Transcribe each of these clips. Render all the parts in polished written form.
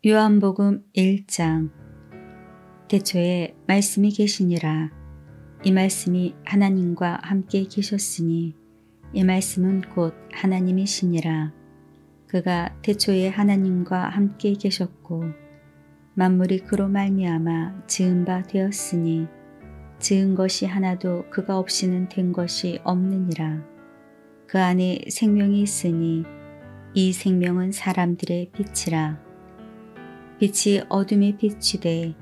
요한복음 1장. 태초에 말씀이 계시니라. 이 말씀이 하나님과 함께 계셨으니 이 말씀은 곧 하나님이시니라. 그가 태초에 하나님과 함께 계셨고 만물이 그로 말미암아 지은 바 되었으니 지은 것이 하나도 그가 없이는 된 것이 없느니라. 그 안에 생명이 있으니 이 생명은 사람들의 빛이라. 빛이 어둠에 비추되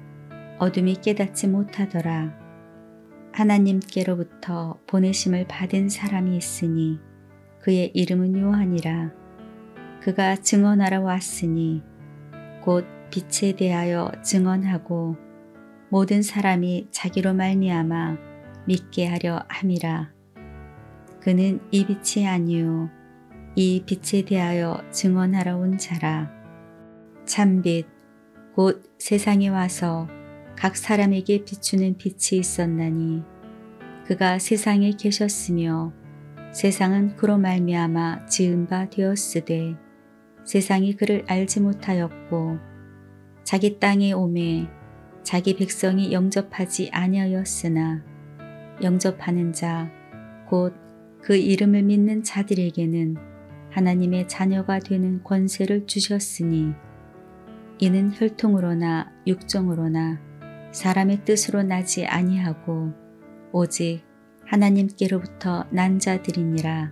어둠이 깨닫지 못하더라. 하나님께로부터 보내심을 받은 사람이 있으니 그의 이름은 요한이라. 그가 증언하러 왔으니 곧 빛에 대하여 증언하고 모든 사람이 자기로 말미암아 믿게 하려 함이라. 그는 이 빛이 아니요 이 빛에 대하여 증언하러 온 자라. 참빛 곧 세상에 와서 각 사람에게 비추는 빛이 있었나니 그가 세상에 계셨으며 세상은 그로 말미암아 지은 바 되었으되 세상이 그를 알지 못하였고 자기 땅에 오매 자기 백성이 영접하지 아니하였으나 영접하는 자 곧 그 이름을 믿는 자들에게는 하나님의 자녀가 되는 권세를 주셨으니 이는 혈통으로나 육정으로나 사람의 뜻으로 나지 아니하고 오직 하나님께로부터 난 자들이니라.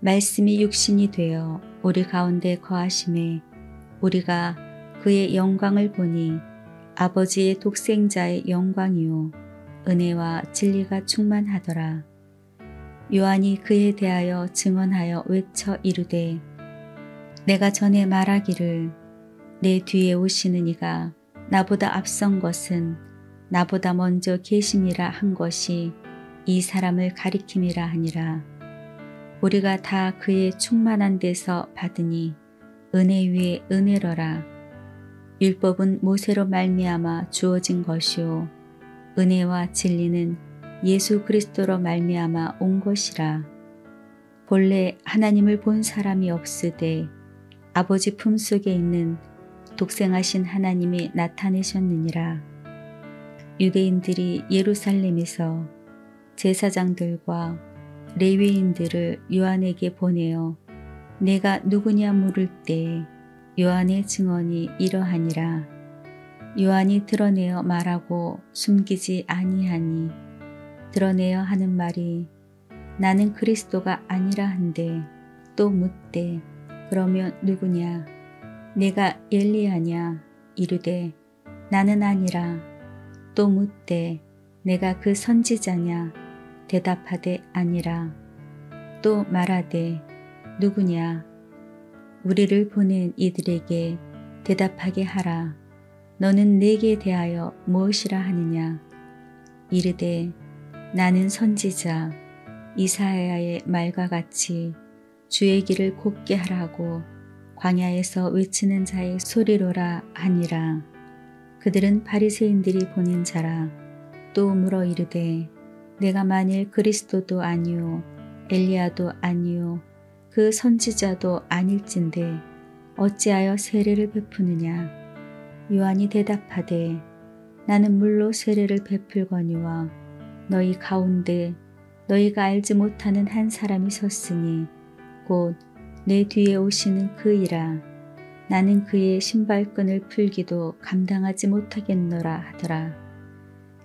말씀이 육신이 되어 우리 가운데 거하심에 우리가 그의 영광을 보니 아버지의 독생자의 영광이요 은혜와 진리가 충만하더라. 요한이 그에 대하여 증언하여 외쳐 이르되 내가 전에 말하기를 내 뒤에 오시는 이가 나보다 앞선 것은 나보다 먼저 계심이라 한 것이 이 사람을 가리킴이라 하니라. 우리가 다 그의 충만한 데서 받으니 은혜 위에 은혜로라. 율법은 모세로 말미암아 주어진 것이요 은혜와 진리는 예수 그리스도로 말미암아 온 것이라. 본래 하나님을 본 사람이 없으되 아버지 품속에 있는 독생하신 하나님이 나타내셨느니라. 유대인들이 예루살렘에서 제사장들과 레위인들을 요한에게 보내어 내가 누구냐 물을 때 요한의 증언이 이러하니라. 요한이 드러내어 말하고 숨기지 아니하니 드러내어 하는 말이 나는 그리스도가 아니라 한데 또 묻되 그러면 누구냐 내가 엘리야냐 이르되 나는 아니라 또 묻되 내가 그 선지자냐 대답하되 아니라 또 말하되 누구냐 우리를 보낸 이들에게 대답하게 하라. 너는 내게 대하여 무엇이라 하느냐 이르되 나는 선지자 이사야의 말과 같이 주의 길을 곱게 하라고 광야에서 외치는 자의 소리로라 하니라. 그들은 바리새인들이 보낸 자라. 또 물어 이르되 내가 만일 그리스도도 아니요 엘리야도 아니요 그 선지자도 아닐진데 어찌하여 세례를 베푸느냐. 요한이 대답하되 나는 물로 세례를 베풀거니와 너희 가운데 너희가 알지 못하는 한 사람이 섰으니 곧 내 뒤에 오시는 그이라. 나는 그의 신발끈을 풀기도 감당하지 못하겠노라 하더라.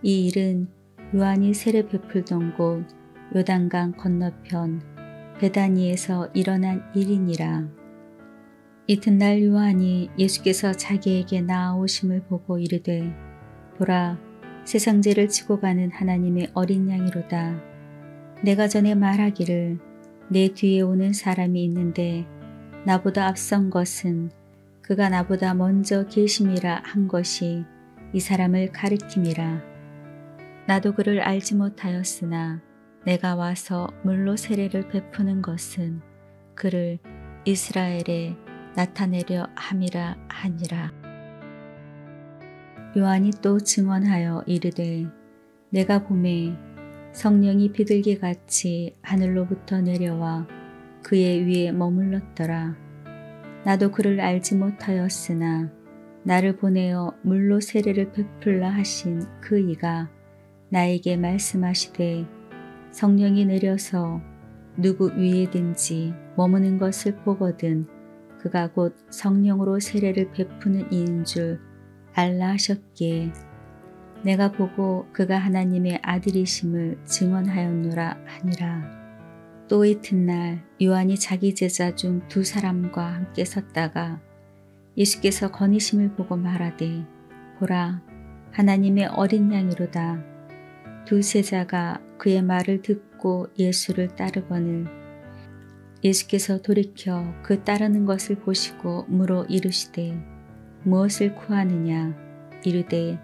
이 일은 요한이 세례 베풀던 곳 요단강 건너편 베다니에서 일어난 일이니라. 이튿날 요한이 예수께서 자기에게 나아오심을 보고 이르되 보라 세상 죄를 지고 가는 하나님의 어린 양이로다. 내가 전에 말하기를 내 뒤에 오는 사람이 있는데 나보다 앞선 것은 그가 나보다 먼저 계심이라 한 것이 이 사람을 가리킴이라. 나도 그를 알지 못하였으나 내가 와서 물로 세례를 베푸는 것은 그를 이스라엘에 나타내려 함이라 하니라. 요한이 또 증언하여 이르되 내가 보매 성령이 비둘기같이 하늘로부터 내려와 그의 위에 머물렀더라. 나도 그를 알지 못하였으나 나를 보내어 물로 세례를 베풀라 하신 그 이가 나에게 말씀하시되 성령이 내려서 누구 위에든지 머무는 것을 보거든 그가 곧 성령으로 세례를 베푸는 이인 줄 알라 하셨기에 내가 보고 그가 하나님의 아들이심을 증언하였노라 하니라. 또 이튿날 요한이 자기 제자 중 두 사람과 함께 섰다가 예수께서 거니심을 보고 말하되 보라 하나님의 어린 양이로다. 두 제자가 그의 말을 듣고 예수를 따르거늘 예수께서 돌이켜 그 따르는 것을 보시고 물어 이르시되 무엇을 구하느냐 이르되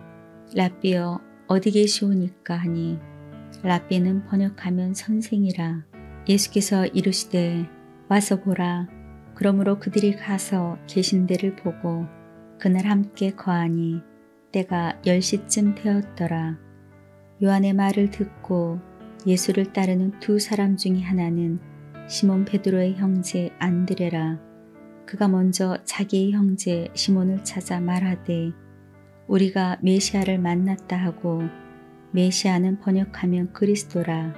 랍비여 어디 계시오니까 하니 랍비는 번역하면 선생이라. 예수께서 이르시되 와서 보라. 그러므로 그들이 가서 계신 데를 보고 그날 함께 거하니 때가 10시쯤 되었더라. 요한의 말을 듣고 예수를 따르는 두 사람 중에 하나는 시몬 베드로의 형제 안드레라. 그가 먼저 자기의 형제 시몬을 찾아 말하되 우리가 메시아를 만났다 하고 메시아는 번역하면 그리스도라.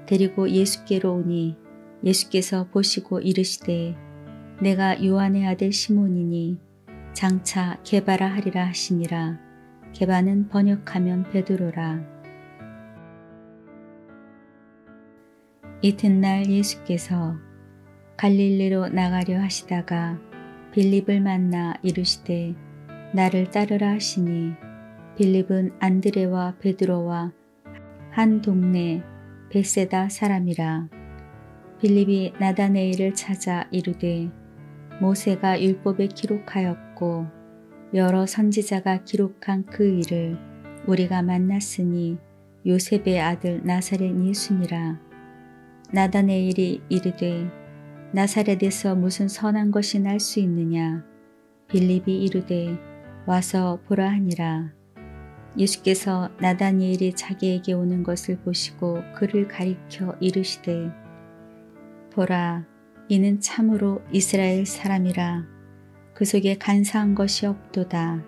데리고 예수께로 오니 예수께서 보시고 이르시되 내가 요한의 아들 시몬이니 장차 게바라 하리라 하시니라. 게바는 번역하면 베드로라. 이튿날 예수께서 갈릴리로 나가려 하시다가 빌립을 만나 이르시되 나를 따르라 하시니 빌립은 안드레와 베드로와 한 동네 벳세다 사람이라. 빌립이 나다네엘을 찾아 이르되 모세가 율법에 기록하였고 여러 선지자가 기록한 그 일을 우리가 만났으니 요셉의 아들 나사렛 예수니라. 나다네엘이 이르되 나사렛에서 무슨 선한 것이 날 수 있느냐. 빌립이 이르되 와서 보라 하니라. 예수께서 나다니엘이 자기에게 오는 것을 보시고 그를 가리켜 이르시되 보라 이는 참으로 이스라엘 사람이라. 그 속에 간사한 것이 없도다.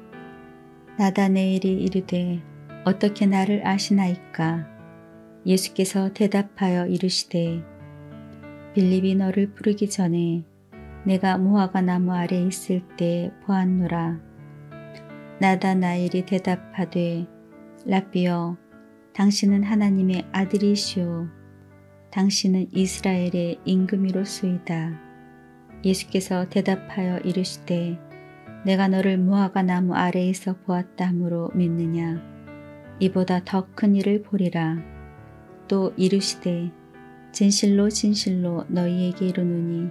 나다네엘이 이르되 어떻게 나를 아시나이까. 예수께서 대답하여 이르시되 빌립이 너를 부르기 전에 내가 무화과 나무 아래 있을 때 보았노라. 나다나엘이 대답하되 랍비여 당신은 하나님의 아들이시오. 당신은 이스라엘의 임금이로소이다. 예수께서 대답하여 이르시되 내가 너를 무화과 나무 아래에서 보았다 하므로 믿느냐. 이보다 더 큰 일을 보리라. 또 이르시되 진실로 진실로 너희에게 이르노니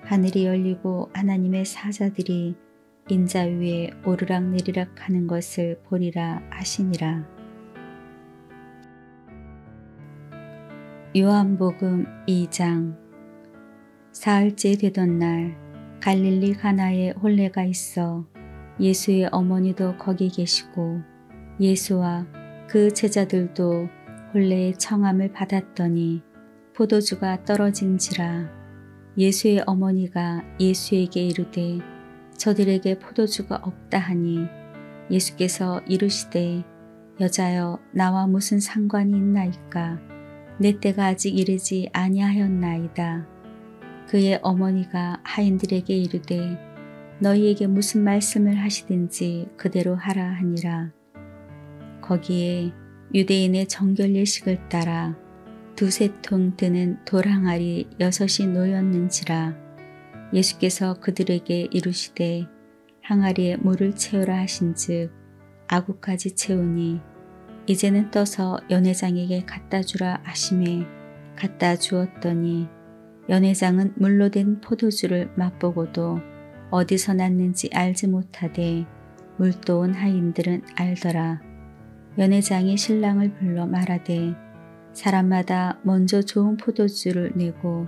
하늘이 열리고 하나님의 사자들이 인자 위에 오르락내리락 하는 것을 보리라 하시니라. 요한복음 2장. 사흘째 되던 날 갈릴리 가나에 혼례가 있어 예수의 어머니도 거기 계시고 예수와 그 제자들도 혼례의 청함을 받았더니 포도주가 떨어진지라. 예수의 어머니가 예수에게 이르되 저들에게 포도주가 없다 하니 예수께서 이르시되 여자여 나와 무슨 상관이 있나이까. 내 때가 아직 이르지 아니하였나이다. 그의 어머니가 하인들에게 이르되 너희에게 무슨 말씀을 하시든지 그대로 하라 하니라. 거기에 유대인의 정결 예식을 따라 두세 통 드는 돌 항아리 6이 놓였는지라. 예수께서 그들에게 이르시되 항아리에 물을 채우라 하신즉 아구까지 채우니 이제는 떠서 연회장에게 갖다 주라 하시매 갖다 주었더니 연회장은 물로 된 포도주를 맛보고도 어디서 났는지 알지 못하되 물도온 하인들은 알더라. 연회장이 신랑을 불러 말하되 사람마다 먼저 좋은 포도주를 내고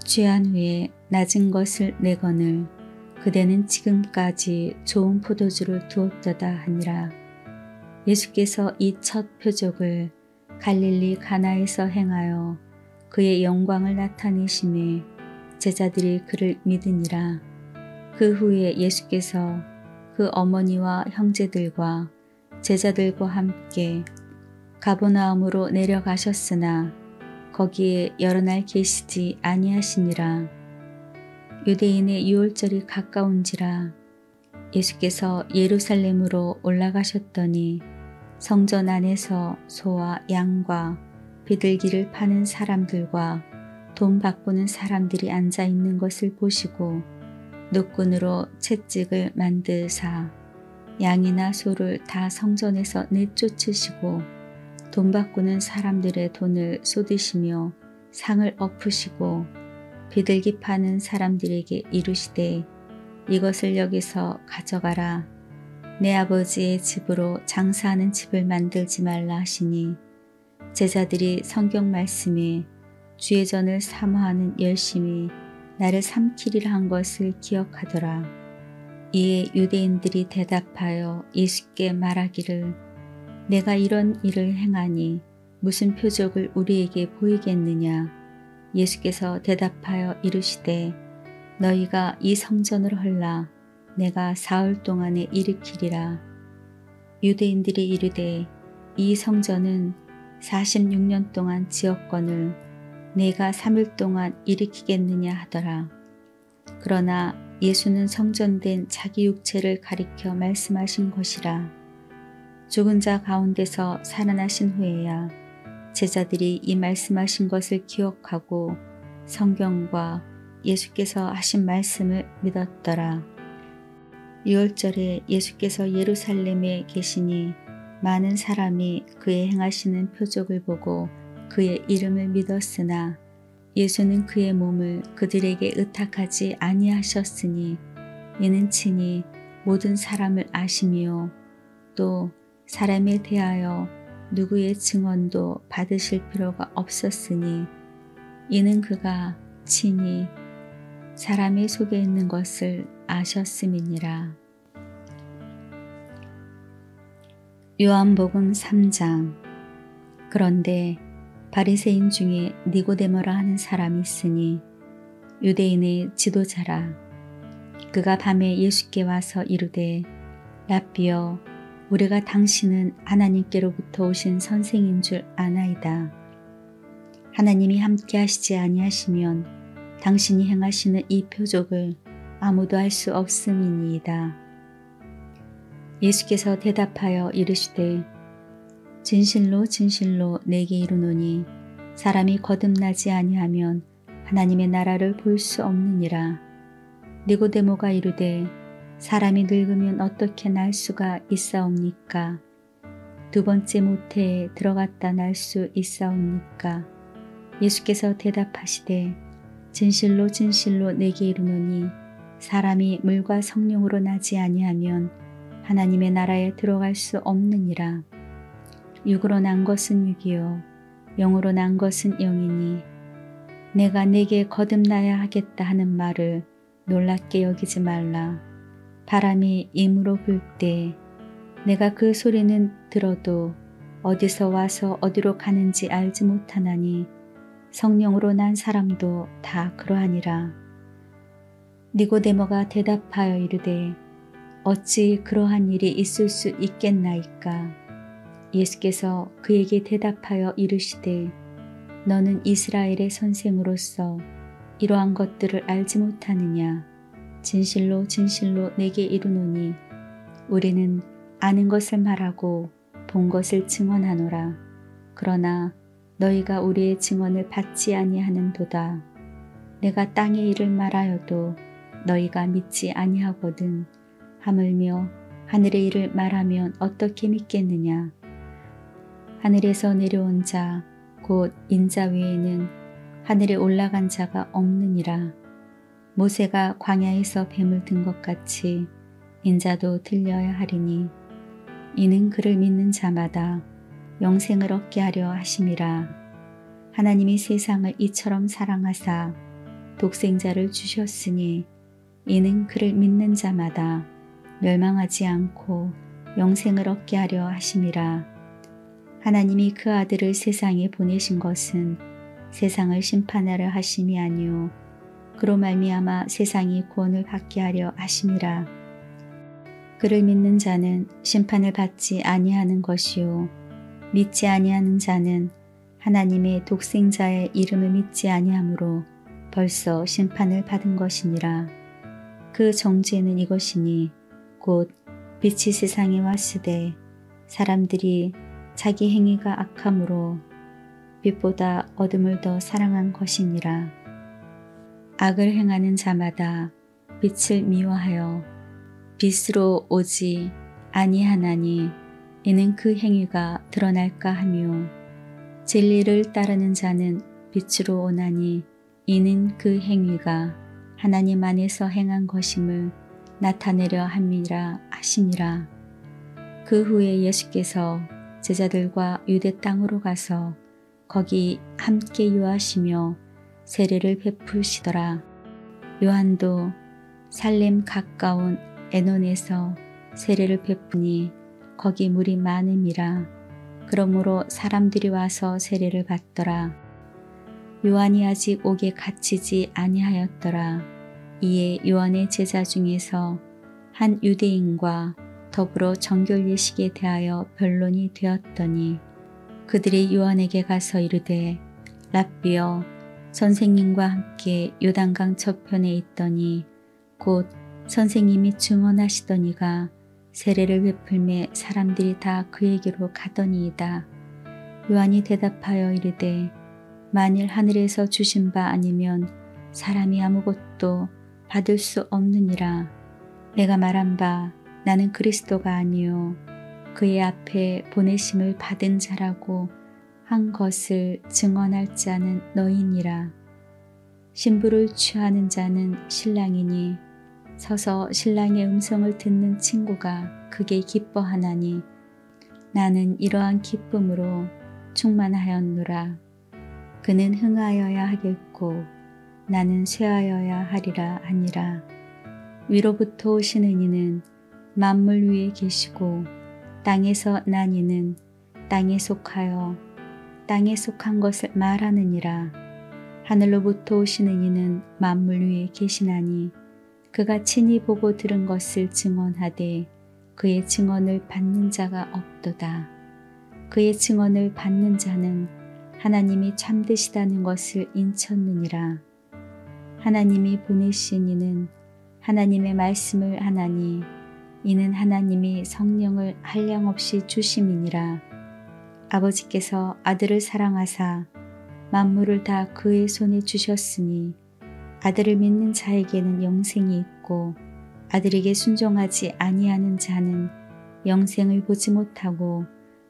취한 후에 낮은 것을 내거늘 그대는 지금까지 좋은 포도주를 두었도다 하니라. 예수께서 이 첫 표적을 갈릴리 가나에서 행하여 그의 영광을 나타내심에 제자들이 그를 믿으니라. 그 후에 예수께서 그 어머니와 형제들과 제자들과 함께 가버나움으로 내려가셨으나 거기에 여러 날 계시지 아니하시니라. 유대인의 유월절이 가까운지라. 예수께서 예루살렘으로 올라가셨더니 성전 안에서 소와 양과 비둘기를 파는 사람들과 돈 바꾸는 사람들이 앉아 있는 것을 보시고 노끈으로 채찍을 만드사 양이나 소를 다 성전에서 내쫓으시고 돈 바꾸는 사람들의 돈을 쏟으시며 상을 엎으시고 비둘기 파는 사람들에게 이르시되 이것을 여기서 가져가라. 내 아버지의 집으로 장사하는 집을 만들지 말라 하시니 제자들이 성경 말씀에 주의 전을 사모하는 열심히 나를 삼키리라 한 것을 기억하더라. 이에 유대인들이 대답하여 예수께 말하기를 내가 이런 일을 행하니 무슨 표적을 우리에게 보이겠느냐. 예수께서 대답하여 이르시되 너희가 이 성전을 헐라 내가 사흘 동안에 일으키리라. 유대인들이 이르되 이 성전은 46년 동안 지었거늘 내가 3일 동안 일으키겠느냐 하더라. 그러나 예수는 성전된 자기 육체를 가리켜 말씀하신 것이라. 죽은 자 가운데서 살아나신 후에야 제자들이 이 말씀하신 것을 기억하고 성경과 예수께서 하신 말씀을 믿었더라. 유월절에 예수께서 예루살렘에 계시니 많은 사람이 그의 행하시는 표적을 보고 그의 이름을 믿었으나 예수는 그의 몸을 그들에게 의탁하지 아니하셨으니 이는 친히 모든 사람을 아시며 또 사람에 대하여 누구의 증언도 받으실 필요가 없었으니 이는 그가 친히 사람의 속에 있는 것을 아셨음이니라. 요한복음 3장. 그런데 바리새인 중에 니고데모라 하는 사람이 있으니 유대인의 지도자라. 그가 밤에 예수께 와서 이르되 라삐여 우리가 당신은 하나님께로부터 오신 선생인 줄 아나이다. 하나님이 함께 하시지 아니하시면 당신이 행하시는 이 표적을 아무도 할 수 없음이니이다. 예수께서 대답하여 이르시되 진실로 진실로 내게 이르노니 사람이 거듭나지 아니하면 하나님의 나라를 볼 수 없느니라. 니고데모가 이르되 사람이 늙으면 어떻게 날 수가 있사옵니까? 두 번째 모태에 들어갔다 날 수 있사옵니까? 예수께서 대답하시되 진실로 진실로 내게 이르노니 사람이 물과 성령으로 나지 아니하면 하나님의 나라에 들어갈 수 없느니라. 육으로 난 것은 육이요 영으로 난 것은 영이니 내가 내게 거듭나야 하겠다 하는 말을 놀랍게 여기지 말라. 바람이 임으로 불 때 내가 그 소리는 들어도 어디서 와서 어디로 가는지 알지 못하나니 성령으로 난 사람도 다 그러하니라. 니고데모가 대답하여 이르되 어찌 그러한 일이 있을 수 있겠나이까? 예수께서 그에게 대답하여 이르시되 너는 이스라엘의 선생으로서 이러한 것들을 알지 못하느냐? 진실로 진실로 내게 이르노니 우리는 아는 것을 말하고 본 것을 증언하노라. 그러나 너희가 우리의 증언을 받지 아니하는도다. 내가 땅의 일을 말하여도 너희가 믿지 아니하거든. 하물며 하늘의 일을 말하면 어떻게 믿겠느냐? 하늘에서 내려온 자 곧 인자 외에는 하늘에 올라간 자가 없느니라. 모세가 광야에서 뱀을 든 것 같이 인자도 들려야 하리니 이는 그를 믿는 자마다 영생을 얻게 하려 하심이라. 하나님이 세상을 이처럼 사랑하사 독생자를 주셨으니 이는 그를 믿는 자마다 멸망하지 않고 영생을 얻게 하려 하심이라. 하나님이 그 아들을 세상에 보내신 것은 세상을 심판하려 하심이 아니요 그로 말미암아 세상이 구원을 받게 하려 하심이라. 그를 믿는 자는 심판을 받지 아니하는 것이요 믿지 아니하는 자는 하나님의 독생자의 이름을 믿지 아니하므로 벌써 심판을 받은 것이니라. 그 정죄는 이것이니 곧 빛이 세상에 왔으되 사람들이 자기 행위가 악함으로 빛보다 어둠을 더 사랑한 것이니라. 악을 행하는 자마다 빛을 미워하여 빛으로 오지 아니하나니 이는 그 행위가 드러날까 하며 진리를 따르는 자는 빛으로 오나니 이는 그 행위가 하나님 안에서 행한 것임을 나타내려 함이라 하시니라. 그 후에 예수께서 제자들과 유대 땅으로 가서 거기 함께 유하시며 세례를 베푸시더라. 요한도 살렘 가까운 에논에서 세례를 베푸니 거기 물이 많음이라. 그러므로 사람들이 와서 세례를 받더라. 요한이 아직 옥에 갇히지 아니하였더라. 이에 요한의 제자 중에서 한 유대인과 더불어 정결 예식에 대하여 변론이 되었더니 그들이 요한에게 가서 이르되 랍비여 선생님과 함께 요단강 저편에 있더니 곧 선생님이 증언하시더니가 세례를 베풀매 사람들이 다 그에게로 가더니이다. 요한이 대답하여 이르되 만일 하늘에서 주신 바 아니면 사람이 아무것도 받을 수 없느니라. 내가 말한 바 나는 그리스도가 아니요 그의 앞에 보내심을 받은 자라고 한 것을 증언할 자는 너희니라. 신부를 취하는 자는 신랑이니 서서 신랑의 음성을 듣는 친구가 크게 기뻐하나니 나는 이러한 기쁨으로 충만하였노라. 그는 흥하여야 하겠고 나는 쇠하여야 하리라 하니라. 위로부터 오시는 이는 만물 위에 계시고 땅에서 난 이는 땅에 속하여 땅에 속한 것을 말하느니라. 하늘로부터 오시는 이는 만물 위에 계시나니 그가 친히 보고 들은 것을 증언하되 그의 증언을 받는 자가 없도다. 그의 증언을 받는 자는 하나님이 참되시다는 것을 인쳤느니라. 하나님이 보내신 이는 하나님의 말씀을 하나니 이는 하나님이 성령을 한량없이 주심이니라. 아버지께서 아들을 사랑하사 만물을 다 그의 손에 주셨으니 아들을 믿는 자에게는 영생이 있고 아들에게 순종하지 아니하는 자는 영생을 보지 못하고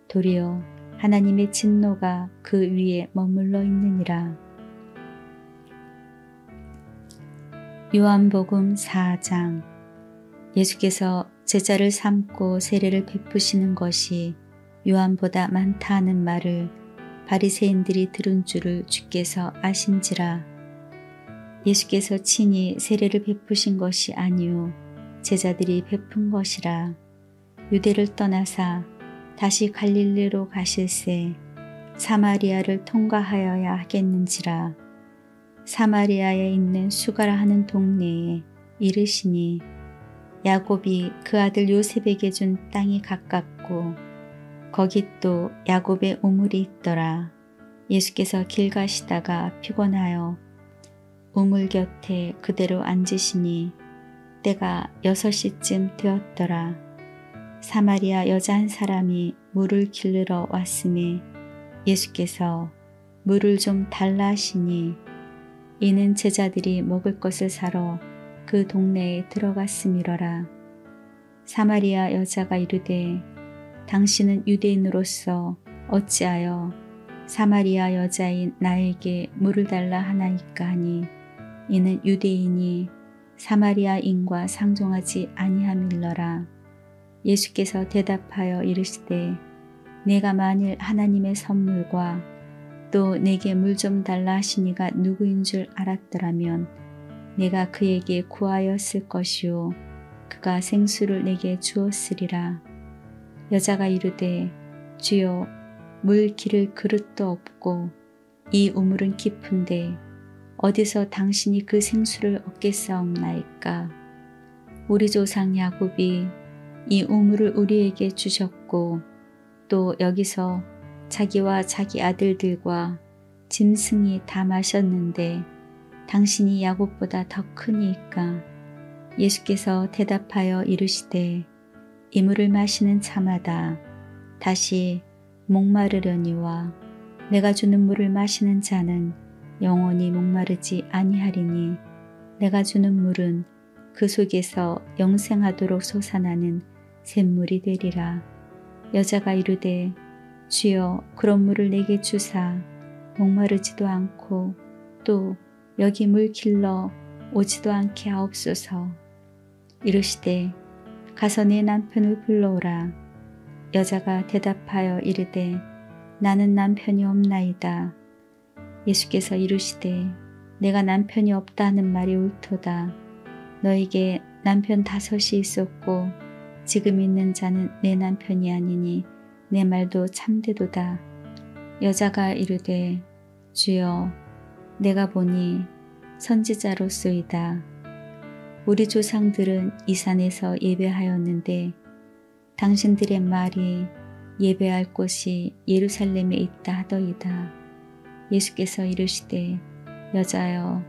도리어 하나님의 진노가 그 위에 머물러 있느니라. 요한복음 4장. 예수께서 제자를 삼고 세례를 베푸시는 것이 요한보다 많다 하는 말을 바리새인들이 들은 줄을 주께서 아신지라. 예수께서 친히 세례를 베푸신 것이 아니요 제자들이 베푼 것이라. 유대를 떠나사 다시 갈릴리로 가실새 사마리아를 통과하여야 하겠는지라. 사마리아에 있는 수가라 하는 동네에 이르시니 야곱이 그 아들 요셉에게 준 땅이 가깝고 거기 또 야곱의 우물이 있더라. 예수께서 길 가시다가 피곤하여 우물 곁에 그대로 앉으시니 때가 6시쯤 되었더라. 사마리아 여자 한 사람이 물을 길르러 왔음에 예수께서 물을 좀 달라 하시니 이는 제자들이 먹을 것을 사러 그 동네에 들어갔음이러라. 사마리아 여자가 이르되 당신은 유대인으로서 어찌하여 사마리아 여자인 나에게 물을 달라 하나이까 하니 이는 유대인이 사마리아인과 상종하지 아니함일러라. 예수께서 대답하여 이르시되 내가 만일 하나님의 선물과 또 내게 물 좀 달라 하시니가 누구인 줄 알았더라면 내가 그에게 구하였을 것이요 그가 생수를 내게 주었으리라. 여자가 이르되 주여 물 기를 그릇도 없고 이 우물은 깊은데 어디서 당신이 그 생수를 얻겠사옵나이까. 우리 조상 야곱이 이 우물을 우리에게 주셨고 또 여기서 자기와 자기 아들들과 짐승이 다 마셨는데 당신이 야곱보다 더 크니까. 예수께서 대답하여 이르시되 이 물을 마시는 자마다 다시 목마르려니와 내가 주는 물을 마시는 자는 영원히 목마르지 아니하리니 내가 주는 물은 그 속에서 영생하도록 솟아나는 샘물이 되리라. 여자가 이르되 주여 그런 물을 내게 주사 목마르지도 않고 또 여기 물 길러 오지도 않게 하옵소서. 이르시되 가서 내 남편을 불러오라. 여자가 대답하여 이르되 나는 남편이 없나이다. 예수께서 이르시되 내가 남편이 없다는 말이 옳도다. 너에게 남편 5이 있었고 지금 있는 자는 내 남편이 아니니 내 말도 참되도다. 여자가 이르되 주여 내가 보니 선지자로소이다. 우리 조상들은 이 산에서 예배하였는데 당신들의 말이 예배할 곳이 예루살렘에 있다 하더이다. 예수께서 이르시되 여자여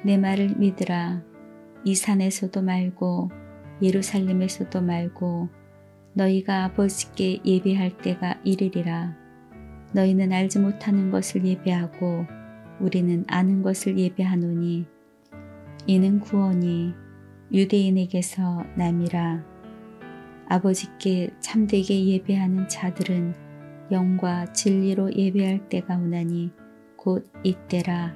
내 말을 믿으라. 이 산에서도 말고 예루살렘에서도 말고 너희가 아버지께 예배할 때가 이르리라. 너희는 알지 못하는 것을 예배하고 우리는 아는 것을 예배하노니 이는 구원이 유대인에게서 남이라. 아버지께 참되게 예배하는 자들은 영과 진리로 예배할 때가 오나니 곧 이때라.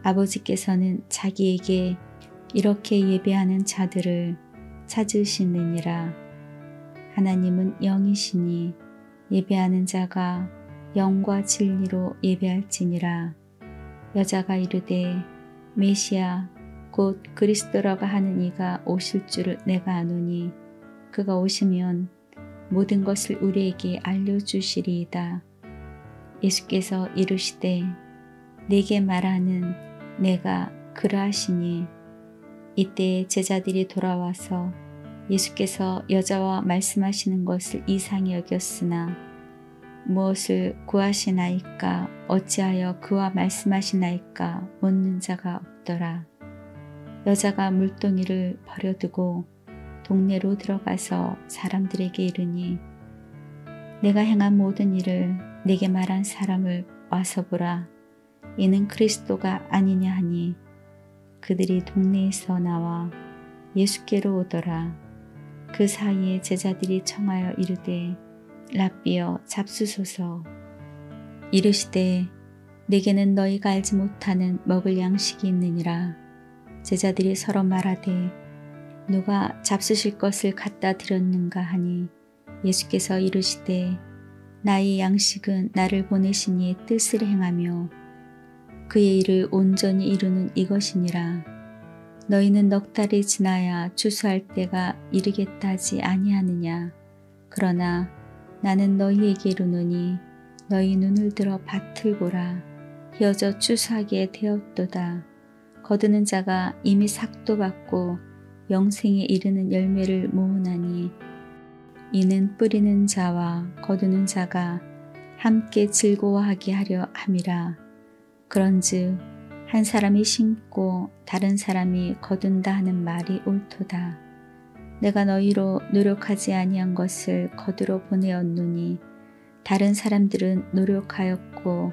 아버지께서는 자기에게 이렇게 예배하는 자들을 찾으시느니라. 하나님은 영이시니 예배하는 자가 영과 진리로 예배할지니라. 여자가 이르되 메시아 곧 그리스도라고 하는 이가 오실 줄을 내가 아노니 그가 오시면 모든 것을 우리에게 알려주시리이다. 예수께서 이르시되 내게 말하는 내가 그러하시니 이때 제자들이 돌아와서 예수께서 여자와 말씀하시는 것을 이상히 여겼으나 무엇을 구하시나이까 어찌하여 그와 말씀하시나이까 묻는 자가 없더라. 여자가 물동이를 버려두고 동네로 들어가서 사람들에게 이르니 내가 행한 모든 일을 내게 말한 사람을 와서 보라. 이는 그리스도가 아니냐 하니 그들이 동네에서 나와 예수께로 오더라. 그 사이에 제자들이 청하여 이르되 랍비여 잡수소서. 이르시되 내게는 너희가 알지 못하는 먹을 양식이 있느니라. 제자들이 서로 말하되 누가 잡수실 것을 갖다 드렸는가 하니 예수께서 이르시되 나의 양식은 나를 보내신 이의 뜻을 행하며 그의 일을 온전히 이루는 이것이니라. 너희는 넉 달이 지나야 추수할 때가 이르겠다 하지 아니하느냐. 그러나 나는 너희에게 이르노니 너희 눈을 들어 밭을 보라. 휘어져 추수하기에 되었도다. 거두는 자가 이미 삭도 받고 영생에 이르는 열매를 모으나니 이는 뿌리는 자와 거두는 자가 함께 즐거워하게 하려 함이라. 그런즉 한 사람이 심고 다른 사람이 거둔다 하는 말이 옳도다. 내가 너희로 노력하지 아니한 것을 거두러 보내었노니 다른 사람들은 노력하였고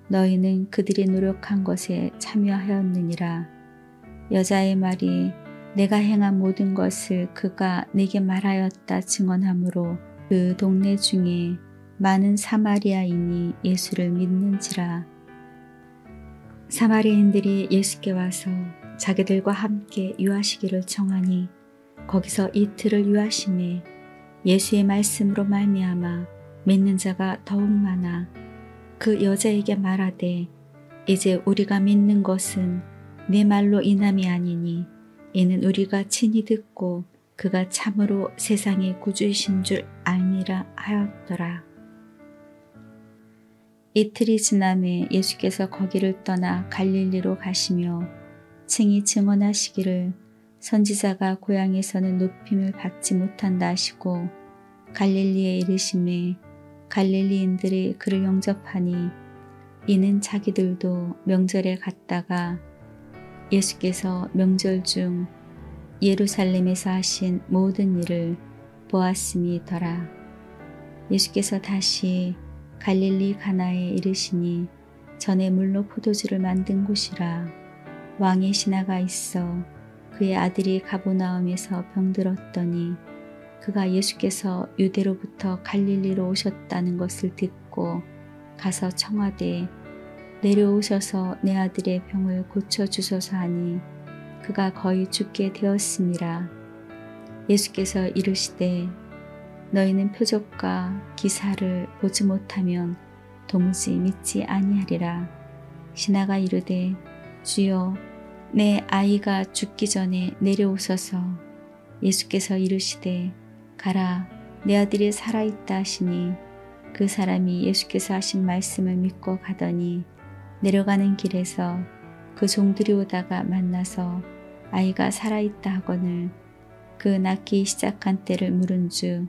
너희는 그들이 노력한 것에 참여하였느니라. 여자의 말이 내가 행한 모든 것을 그가 내게 말하였다 증언하므로 그 동네 중에 많은 사마리아인이 예수를 믿는지라. 사마리아인들이 예수께 와서 자기들과 함께 유하시기를 청하니 거기서 이틀을 유하심에 예수의 말씀으로 말미암아 믿는 자가 더욱 많아 그 여자에게 말하되 이제 우리가 믿는 것은 네 말로 인함이 아니니 이는 우리가 친히 듣고 그가 참으로 세상의 구주이신 줄 알미라 하였더라. 이틀이 지남에 예수께서 거기를 떠나 갈릴리로 가시며 층이 증언하시기를 선지자가 고향에서는 높임을 받지 못한다 하시고 갈릴리에 이르심에 갈릴리인들이 그를 영접하니 이는 자기들도 명절에 갔다가 예수께서 명절 중 예루살렘에서 하신 모든 일을 보았음이더라. 예수께서 다시 갈릴리 가나에 이르시니 전에 물로 포도주를 만든 곳이라. 왕의 신하가 있어 그의 아들이 가보나움에서 병들었더니 그가 예수께서 유대로부터 갈릴리로 오셨다는 것을 듣고 가서 청하되 내려오셔서 내 아들의 병을 고쳐주소서 하니 그가 거의 죽게 되었음이라. 예수께서 이르시되 너희는 표적과 기사를 보지 못하면 도무지 믿지 아니하리라. 신하가 이르되 주여 내 아이가 죽기 전에 내려오소서. 예수께서 이르시되 가라 내 아들이 살아있다 하시니 그 사람이 예수께서 하신 말씀을 믿고 가더니 내려가는 길에서 그 종들이 오다가 만나서 아이가 살아있다 하거늘 그 낳기 시작한 때를 물은 즉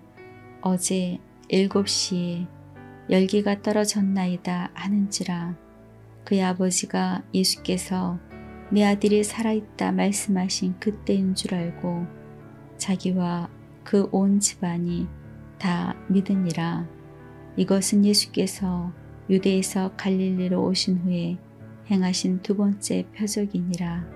어제 7시에 열기가 떨어졌나이다 하는지라. 그의 아버지가 예수께서 내 아들이 살아있다 말씀하신 그때인 줄 알고 자기와 그 온 집안이 다 믿으니라. 이것은 예수께서 유대에서 갈릴리로 오신 후에 행하신 두 번째 표적이니라.